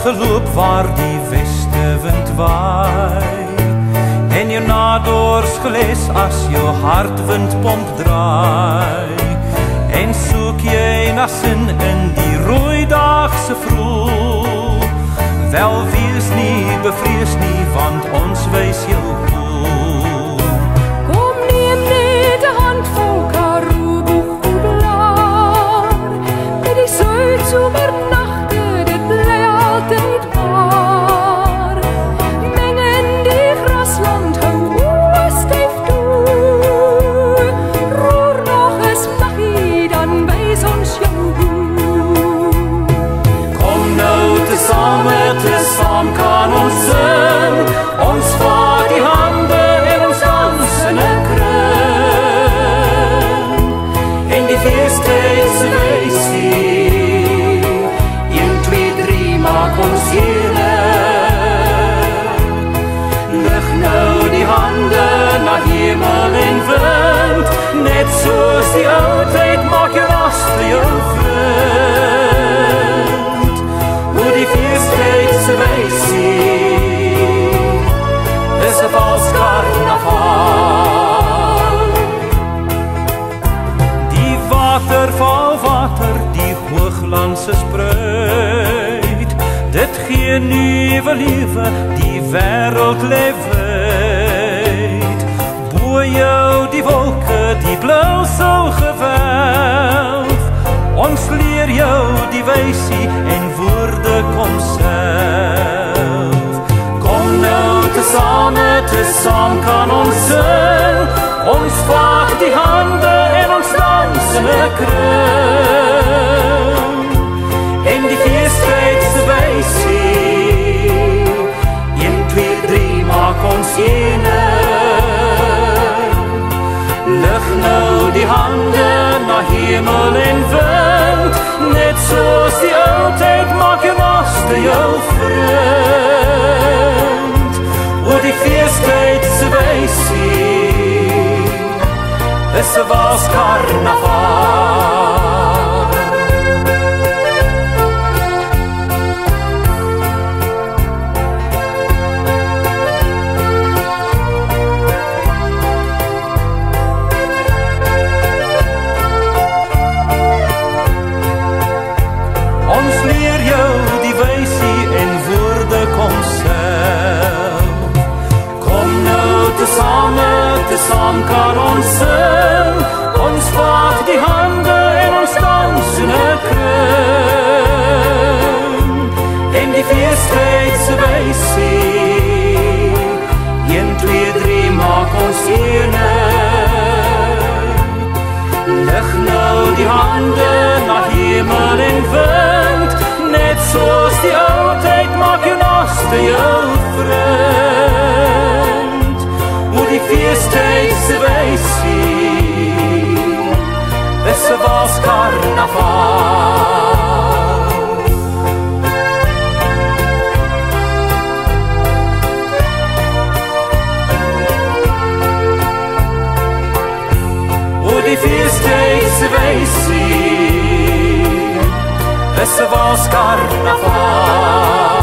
geloop waar die westewind waai, en jou nadors geles as jou hartwindpomp draai, en soek jy na sin in die rooidaagse vroeg. Wel wees nie, bevrees nie, want ons wys jou hoe. Kom neem net 'n handvol Karoo-boegblaar, met die somernagte, dit bly altyd waar. Meng in die grasland, hou oë styf toe, roer nog 'n slaggie, dan wys ons jou hoe. Kom nou saam kan ons sing, ons vat die hande en ons dans in 'n kring. En die feestydse wysie, 1, 2, 3 maak ons heerlik. Lig nou die hande na hemel en wind, net soos die oudheid maak jou laste jou vriend. Hoe die feestydse wysie is 'n vals karnaval. Die waterval water, die hooglandse spruit, dit gee nuwe lewe, die wêreld leef wyd. Bo jou die wolke, die blou sou gewelf, ons leer jou die wysie en woorde kom self. Kom nou tesaam kan ons sing, ons vat die hande en ons dans in 'n kring. En die feestydse wysie, 1, 2, 3 maak ons enig. Lig nou die hande na hemel en wind, net soos die oudheid maak jou laste jou vriend. O die feestydse wysie is 'n vals karnaval. Ons leer jou die wysie en woorde kom self. Kom nou tesaam kan ons sing, ons vat die hande en ons dans in 'n kring. En die feestydse wysie, 1, 2, 3 maak ons enig. Lig nou die hande na hemel en wind, net soos die oudheid maak jou laste jou vriend. O die feestydse wysie is 'n vals karnaval. O die feestydse wysie is 'n vals karnaval.